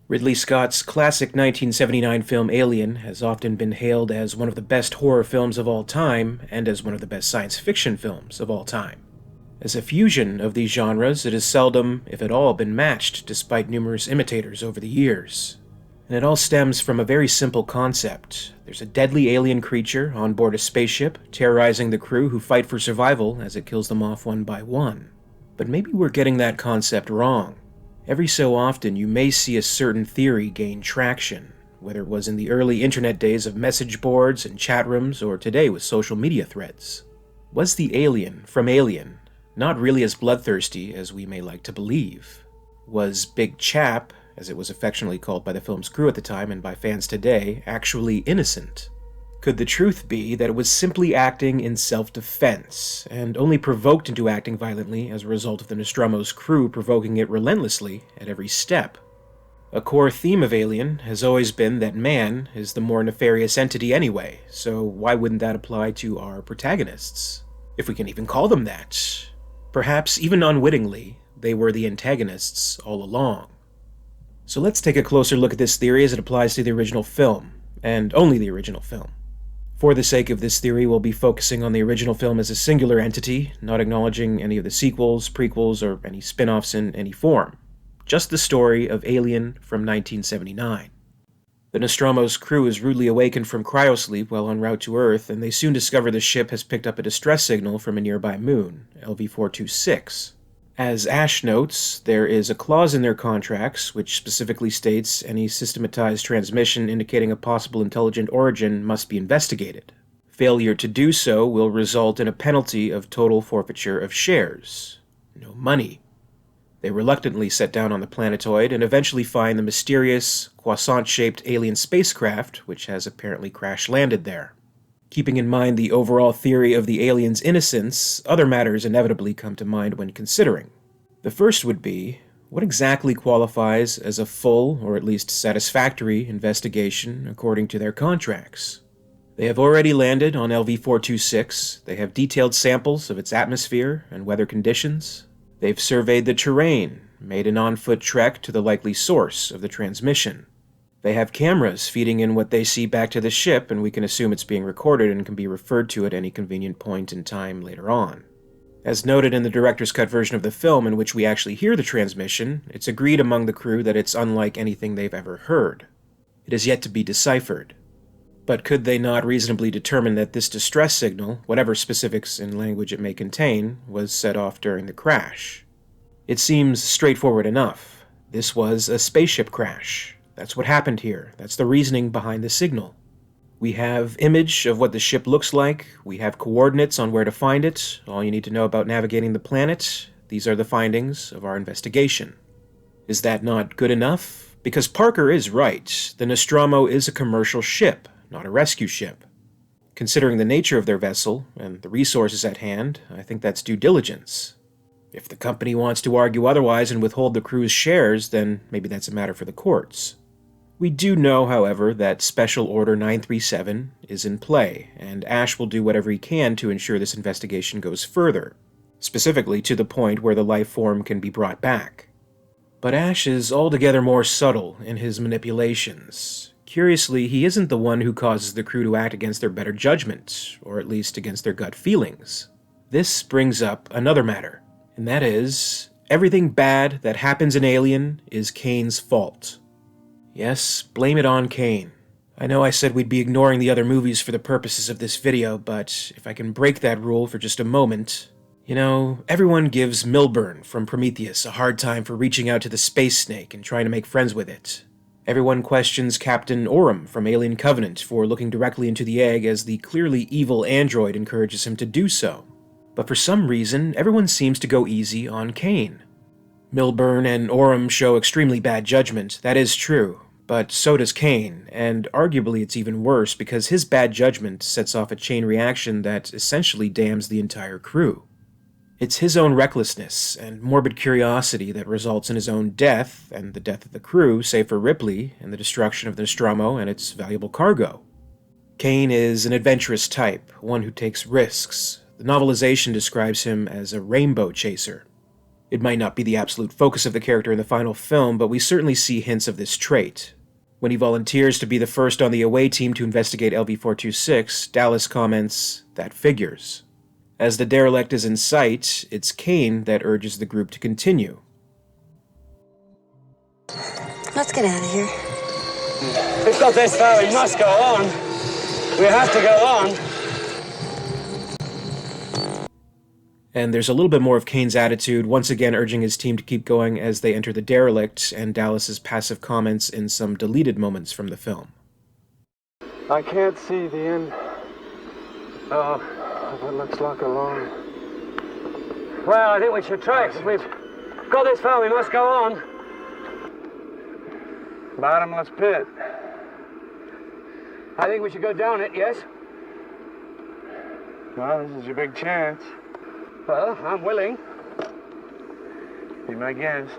Ridley Scott's classic 1979 film Alien has often been hailed as one of the best horror films of all time and as one of the best science fiction films of all time. As a fusion of these genres, it has seldom, if at all, been matched despite numerous imitators over the years. And it all stems from a very simple concept. There's a deadly alien creature on board a spaceship, terrorizing the crew who fight for survival as it kills them off one by one. But maybe we're getting that concept wrong. Every so often, you may see a certain theory gain traction, whether it was in the early internet days of message boards and chat rooms or today with social media threads. Was the alien from Alien not really as bloodthirsty as we may like to believe? Was Big Chap, as it was affectionately called by the film's crew at the time and by fans today, actually innocent? Could the truth be that it was simply acting in self-defense, and only provoked into acting violently as a result of the Nostromo's crew provoking it relentlessly at every step? A core theme of Alien has always been that man is the more nefarious entity anyway, so why wouldn't that apply to our protagonists? If we can even call them that. Perhaps, even unwittingly, they were the antagonists all along. So let's take a closer look at this theory as it applies to the original film, and only the original film. For the sake of this theory, we'll be focusing on the original film as a singular entity, not acknowledging any of the sequels, prequels, or any spin-offs in any form. Just the story of Alien from 1979. The Nostromo's crew is rudely awakened from cryosleep while en route to Earth, and they soon discover the ship has picked up a distress signal from a nearby moon, LV-426. As Ash notes, there is a clause in their contracts which specifically states any systematized transmission indicating a possible intelligent origin must be investigated. Failure to do so will result in a penalty of total forfeiture of shares. No money. They reluctantly set down on the planetoid and eventually find the mysterious, croissant-shaped alien spacecraft, which has apparently crash-landed there. Keeping in mind the overall theory of the alien's innocence, other matters inevitably come to mind when considering. The first would be, what exactly qualifies as a full, or at least satisfactory, investigation according to their contracts? They have already landed on LV-426, they have detailed samples of its atmosphere and weather conditions, they've surveyed the terrain, made an on-foot trek to the likely source of the transmission. They have cameras feeding in what they see back to the ship, and we can assume it's being recorded and can be referred to at any convenient point in time later on. As noted in the director's cut version of the film, in which we actually hear the transmission, it's agreed among the crew that it's unlike anything they've ever heard. It is yet to be deciphered. But could they not reasonably determine that this distress signal, whatever specifics in language it may contain, was set off during the crash? It seems straightforward enough. This was a spaceship crash. That's what happened here. That's the reasoning behind the signal. We have image of what the ship looks like. We have coordinates on where to find it. All you need to know about navigating the planet. These are the findings of our investigation. Is that not good enough? Because Parker is right. The Nostromo is a commercial ship, not a rescue ship. Considering the nature of their vessel and the resources at hand, I think that's due diligence. If the company wants to argue otherwise and withhold the crew's shares, then maybe that's a matter for the courts. We do know, however, that Special Order 937 is in play, and Ash will do whatever he can to ensure this investigation goes further, specifically to the point where the life form can be brought back. But Ash is altogether more subtle in his manipulations. Curiously, he isn't the one who causes the crew to act against their better judgment, or at least against their gut feelings. This brings up another matter, and that is, everything bad that happens in Alien is Kane's fault. Yes, blame it on Kane. I know I said we'd be ignoring the other movies for the purposes of this video, but if I can break that rule for just a moment... everyone gives Milburn from Prometheus a hard time for reaching out to the space snake and trying to make friends with it. Everyone questions Captain Oram from Alien Covenant for looking directly into the egg as the clearly evil android encourages him to do so. But for some reason, everyone seems to go easy on Kane. Milburn and Oram show extremely bad judgment, that is true, but so does Kane, and arguably it's even worse because his bad judgment sets off a chain reaction that essentially damns the entire crew. It's his own recklessness and morbid curiosity that results in his own death, and the death of the crew, save for Ripley, and the destruction of the Nostromo and its valuable cargo. Kane is an adventurous type, one who takes risks. The novelization describes him as a rainbow chaser. It might not be the absolute focus of the character in the final film, but we certainly see hints of this trait. When he volunteers to be the first on the away team to investigate LV-426, Dallas comments, "That figures." As the derelict is in sight, it's Kane that urges the group to continue. Let's get out of here. We've got this far, we must go on. We have to go on. And there's a little bit more of Kane's attitude, once again urging his team to keep going as they enter the derelict, and Dallas's passive comments in some deleted moments from the film. I can't see the end. Oh, that looks like a long... Well, I think we should try. We've got this far, we must go on. Bottomless pit. I think we should go down it, yes? Well, this is your big chance. Well, I'm willing. Be my guest.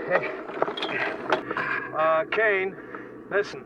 Hey. Kane, listen.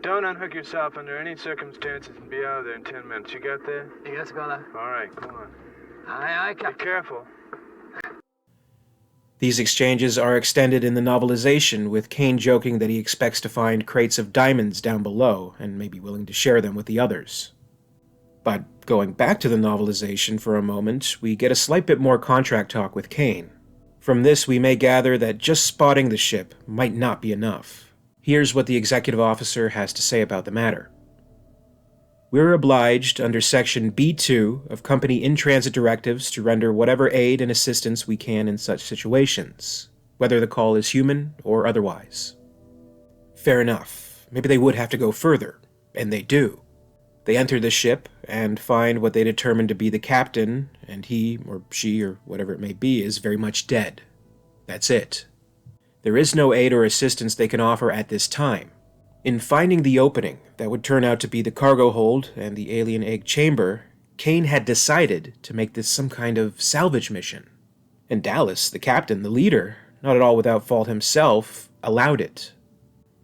Don't unhook yourself under any circumstances and be out of there in 10 minutes. You got that? Yes, brother. All right, come on. Aye, Be careful. These exchanges are extended in the novelization, with Kane joking that he expects to find crates of diamonds down below, and may be willing to share them with the others. But going back to the novelization for a moment, we get a slight bit more contract talk with Kane. From this, we may gather that just spotting the ship might not be enough. Here's what the executive officer has to say about the matter. We're obliged, under Section B2 of Company In-Transit Directives, to render whatever aid and assistance we can in such situations, whether the call is human or otherwise. Fair enough. Maybe they would have to go further, and they do. They enter the ship and find what they determine to be the captain, and he, or she, or whatever it may be, is very much dead. That's it. There is no aid or assistance they can offer at this time. In finding the opening that would turn out to be the cargo hold and the alien egg chamber, Kane had decided to make this some kind of salvage mission. And Dallas, the captain, the leader, not at all without fault himself, allowed it.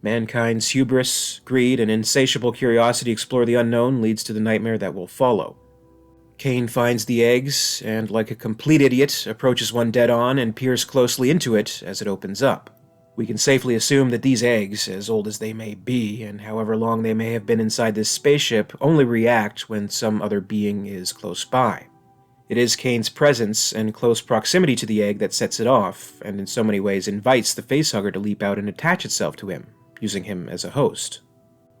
Mankind's hubris, greed, and insatiable curiosity to explore the unknown leads to the nightmare that will follow. Kane finds the eggs, and like a complete idiot, approaches one dead-on and peers closely into it as it opens up. We can safely assume that these eggs, as old as they may be, and however long they may have been inside this spaceship, only react when some other being is close by. It is Kane's presence and close proximity to the egg that sets it off, and in so many ways invites the facehugger to leap out and attach itself to him, using him as a host.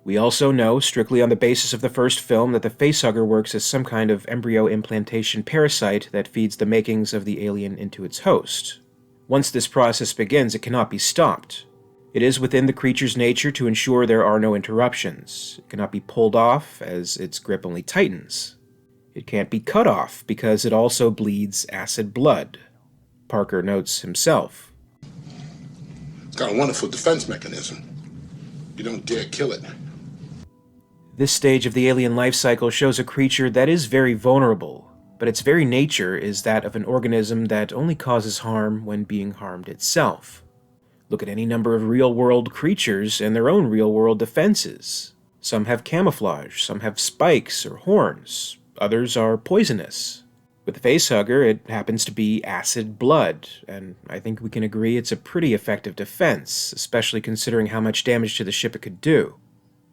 We also know, strictly on the basis of the first film, that the facehugger works as some kind of embryo implantation parasite that feeds the makings of the alien into its host. Once this process begins, it cannot be stopped. It is within the creature's nature to ensure there are no interruptions. It cannot be pulled off, as its grip only tightens. It can't be cut off, because it also bleeds acid blood. Parker notes himself. It's got a wonderful defense mechanism. You don't dare kill it. This stage of the alien life cycle shows a creature that is very vulnerable, but its very nature is that of an organism that only causes harm when being harmed itself. Look at any number of real-world creatures and their own real-world defenses. Some have camouflage, some have spikes or horns, others are poisonous. With the facehugger, it happens to be acid blood, and I think we can agree it's a pretty effective defense, especially considering how much damage to the ship it could do.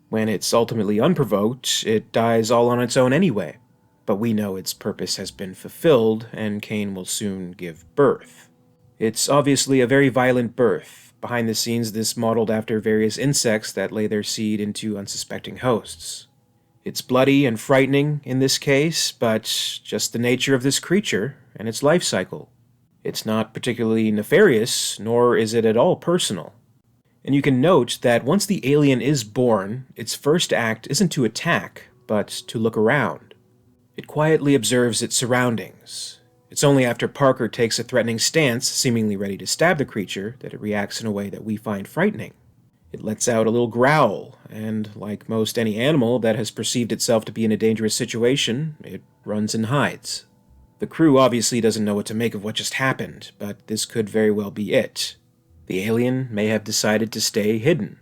When it's ultimately unprovoked, it dies all on its own anyway. But we know its purpose has been fulfilled, and Kane will soon give birth. It's obviously a very violent birth. Behind the scenes, this modeled after various insects that lay their seed into unsuspecting hosts. It's bloody and frightening in this case, but just the nature of this creature and its life cycle. It's not particularly nefarious, nor is it at all personal. And you can note that once the alien is born, its first act isn't to attack, but to look around. It quietly observes its surroundings. It's only after Parker takes a threatening stance, seemingly ready to stab the creature, that it reacts in a way that we find frightening. It lets out a little growl, and like most any animal that has perceived itself to be in a dangerous situation, it runs and hides. The crew obviously doesn't know what to make of what just happened, but this could very well be it. The alien may have decided to stay hidden.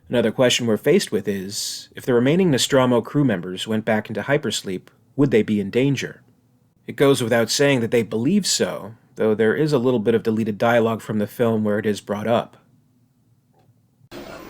Another question we're faced with is, if the remaining Nostromo crew members went back into hypersleep, would they be in danger? It goes without saying that they believe so, though there is a little bit of deleted dialogue from the film where it is brought up.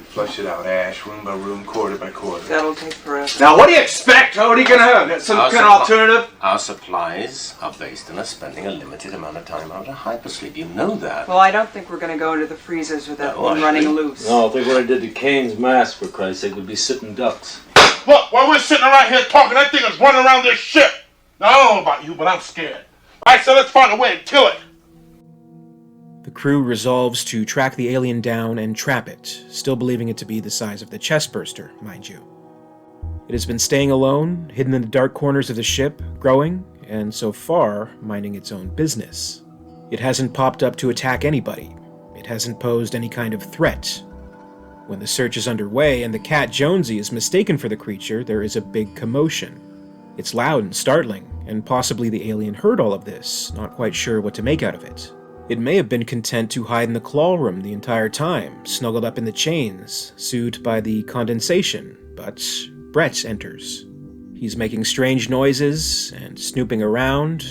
Flush it out, Ash, room by room, quarter by quarter. That'll take forever. Now, what do you expect? What are you gonna have? Some kind of alternative? Our supplies are based on us spending a limited amount of time out of hypersleep. You know that. Well, I don't think we're going to go into the freezers without one running loose. No, I think what I did to Kane's mask, for Christ's sake, would be sitting ducks. Look, while we're sitting around here talking, that thing is running around this ship. Now, I don't know about you, but I'm scared. All right, so let's find a way to kill it. The crew resolves to track the alien down and trap it, still believing it to be the size of the chestburster, mind you. It has been staying alone, hidden in the dark corners of the ship, growing, and so far, minding its own business. It hasn't popped up to attack anybody. It hasn't posed any kind of threat. When the search is underway and the cat Jonesy is mistaken for the creature, there is a big commotion. It's loud and startling, and possibly the alien heard all of this, not quite sure what to make out of it. It may have been content to hide in the claw room the entire time, snuggled up in the chains, soothed by the condensation, but Brett enters. He's making strange noises and snooping around,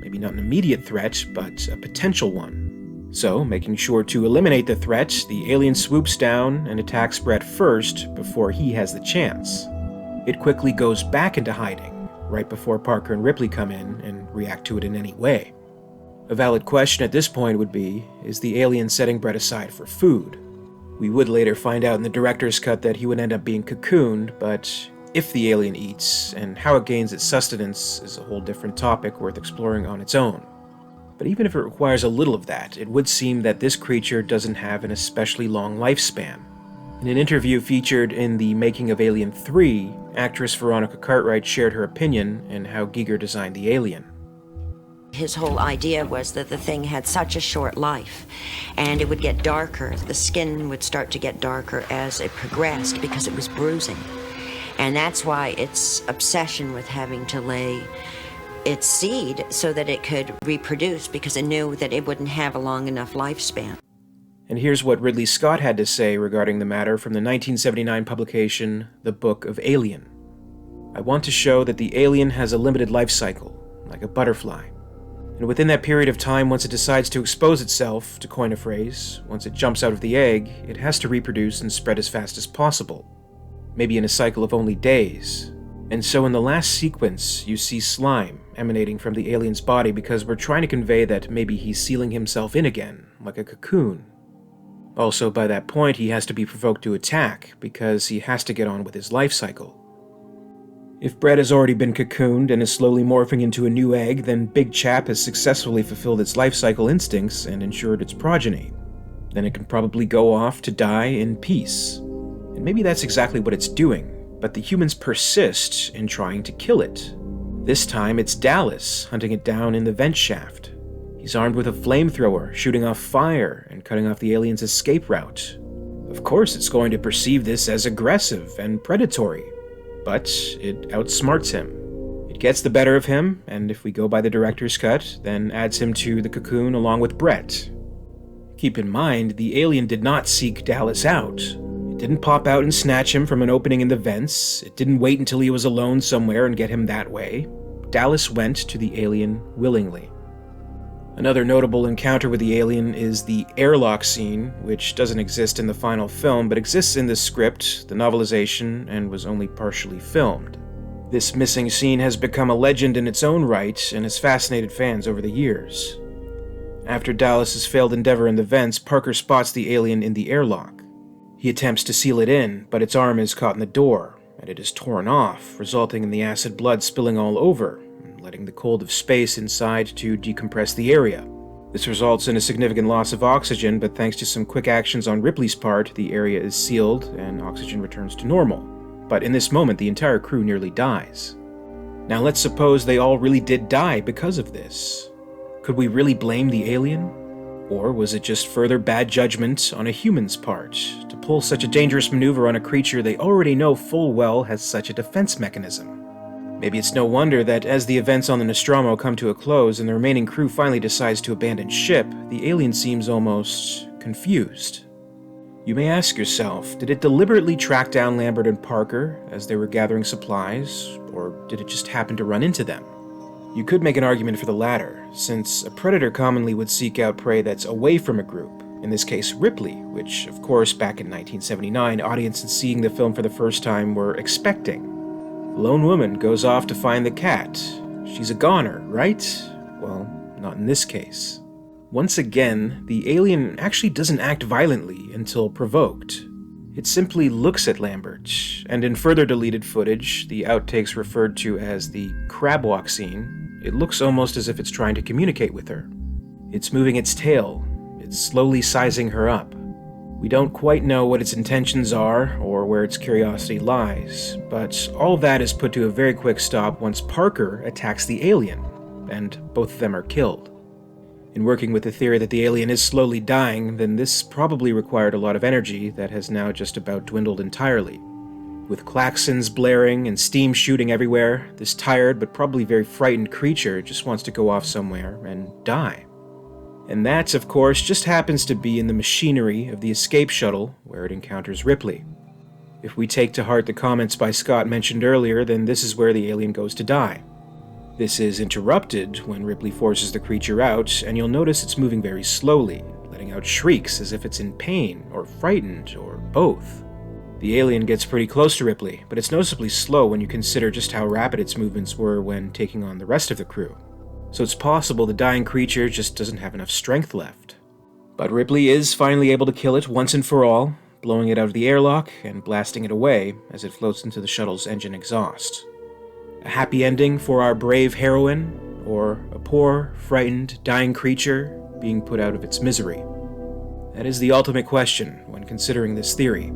maybe not an immediate threat, but a potential one. So, making sure to eliminate the threat, the alien swoops down and attacks Brett first before he has the chance. It quickly goes back into hiding, right before Parker and Ripley come in and react to it in any way. A valid question at this point would be, is the alien setting Brett aside for food? We would later find out in the director's cut that he would end up being cocooned, but if the alien eats, and how it gains its sustenance is a whole different topic worth exploring on its own. But even if it requires a little of that, it would seem that this creature doesn't have an especially long lifespan. In an interview featured in the making of Alien 3, actress Veronica Cartwright shared her opinion and how Giger designed the alien. His whole idea was that the thing had such a short life, and it would get darker. The skin would start to get darker as it progressed because it was bruising. And that's why its obsession with having to lay its seed so that it could reproduce, because it knew that it wouldn't have a long enough lifespan. And here's what Ridley Scott had to say regarding the matter from the 1979 publication, The Book of Alien. I want to show that the alien has a limited life cycle, like a butterfly. And within that period of time, once it decides to expose itself, to coin a phrase, once it jumps out of the egg, it has to reproduce and spread as fast as possible. Maybe in a cycle of only days. And so in the last sequence, you see slime emanating from the alien's body because we're trying to convey that maybe he's sealing himself in again, like a cocoon. Also, by that point, he has to be provoked to attack, because he has to get on with his life cycle. If Brett has already been cocooned and is slowly morphing into a new egg, then Big Chap has successfully fulfilled its life cycle instincts and ensured its progeny. Then it can probably go off to die in peace. And maybe that's exactly what it's doing, but the humans persist in trying to kill it. This time it's Dallas hunting it down in the vent shaft. He's armed with a flamethrower, shooting off fire and cutting off the alien's escape route. Of course it's going to perceive this as aggressive and predatory. But it outsmarts him. It gets the better of him, and if we go by the director's cut, then adds him to the cocoon along with Brett. Keep in mind, the alien did not seek Dallas out. It didn't pop out and snatch him from an opening in the vents. It didn't wait until he was alone somewhere and get him that way. Dallas went to the alien willingly. Another notable encounter with the alien is the airlock scene, which doesn't exist in the final film, but exists in the script, the novelization, and was only partially filmed. This missing scene has become a legend in its own right, and has fascinated fans over the years. After Dallas's failed endeavor in the vents, Parker spots the alien in the airlock. He attempts to seal it in, but its arm is caught in the door, and it is torn off, resulting in the acid blood spilling all over, letting the cold of space inside to decompress the area. This results in a significant loss of oxygen, but thanks to some quick actions on Ripley's part, the area is sealed and oxygen returns to normal. But in this moment, the entire crew nearly dies. Now let's suppose they all really did die because of this. Could we really blame the alien? Or was it just further bad judgment on a human's part, to pull such a dangerous maneuver on a creature they already know full well has such a defense mechanism? Maybe it's no wonder that as the events on the Nostromo come to a close and the remaining crew finally decides to abandon ship, the alien seems almost confused. You may ask yourself, did it deliberately track down Lambert and Parker as they were gathering supplies, or did it just happen to run into them? You could make an argument for the latter, since a predator commonly would seek out prey that's away from a group, in this case Ripley, which, of course, back in 1979, audiences seeing the film for the first time were expecting. The lone woman goes off to find the cat. She's a goner, right? Well, not in this case. Once again, the alien actually doesn't act violently until provoked. It simply looks at Lambert, and in further deleted footage, the outtakes referred to as the crab walk scene, it looks almost as if it's trying to communicate with her. It's moving its tail, it's slowly sizing her up. We don't quite know what its intentions are or where its curiosity lies, but all of that is put to a very quick stop once Parker attacks the alien, and both of them are killed. In working with the theory that the alien is slowly dying, then this probably required a lot of energy that has now just about dwindled entirely. With klaxons blaring and steam shooting everywhere, this tired but probably very frightened creature just wants to go off somewhere and die. And that, of course, just happens to be in the machinery of the escape shuttle where it encounters Ripley. If we take to heart the comments by Scott mentioned earlier, then this is where the alien goes to die. This is interrupted when Ripley forces the creature out, and you'll notice it's moving very slowly, letting out shrieks as if it's in pain, or frightened, or both. The alien gets pretty close to Ripley, but it's noticeably slow when you consider just how rapid its movements were when taking on the rest of the crew. So it's possible the dying creature just doesn't have enough strength left. But Ripley is finally able to kill it once and for all, blowing it out of the airlock and blasting it away as it floats into the shuttle's engine exhaust. A happy ending for our brave heroine, or a poor, frightened, dying creature being put out of its misery? That is the ultimate question when considering this theory.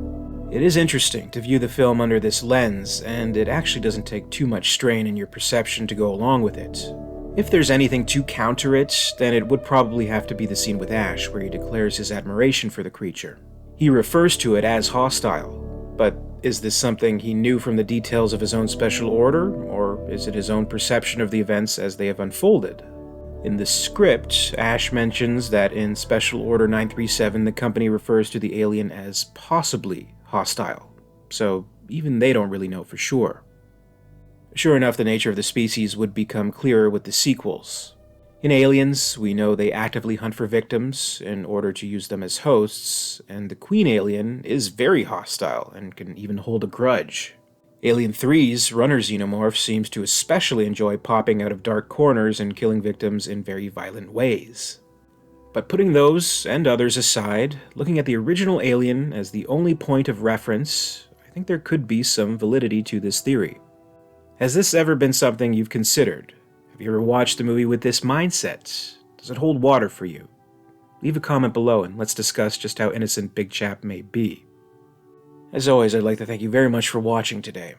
It is interesting to view the film under this lens, and it actually doesn't take too much strain in your perception to go along with it. If there's anything to counter it, then it would probably have to be the scene with Ash, where he declares his admiration for the creature. He refers to it as hostile, but is this something he knew from the details of his own special order, or is it his own perception of the events as they have unfolded? In the script, Ash mentions that in Special Order 937 the company refers to the alien as possibly hostile, so even they don't really know for sure. Sure enough, the nature of the species would become clearer with the sequels. In Aliens, we know they actively hunt for victims in order to use them as hosts, and the Queen alien is very hostile and can even hold a grudge. Alien 3's runner xenomorph seems to especially enjoy popping out of dark corners and killing victims in very violent ways. But putting those and others aside, looking at the original Alien as the only point of reference, I think there could be some validity to this theory. Has this ever been something you've considered? Have you ever watched a movie with this mindset? Does it hold water for you? Leave a comment below and let's discuss just how innocent Big Chap may be. As always, I'd like to thank you very much for watching today.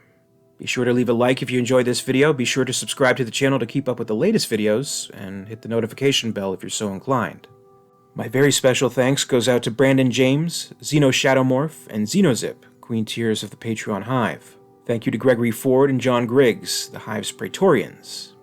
Be sure to leave a like if you enjoyed this video, be sure to subscribe to the channel to keep up with the latest videos, and hit the notification bell if you're so inclined. My very special thanks goes out to Brandon James, Xeno Shadowmorph, and Xenozip, Queen Tiers of the Patreon Hive. Thank you to Gregory Ford and John Griggs, the Hive's Praetorians.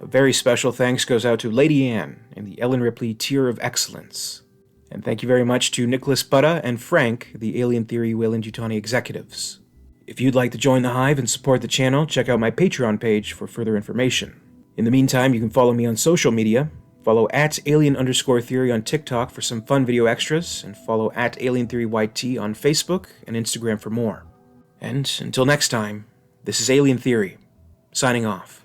A very special thanks goes out to Lady Anne in the Ellen Ripley Tier of Excellence. And thank you very much to Nicholas Butta and Frank, the Alien Theory Weyland-Yutani executives. If you'd like to join the Hive and support the channel, check out my Patreon page for further information. In the meantime, you can follow me on social media. Follow @alien_theory on TikTok for some fun video extras, and follow @AlienTheoryYT on Facebook and Instagram for more. And until next time, this is Alien Theory, signing off.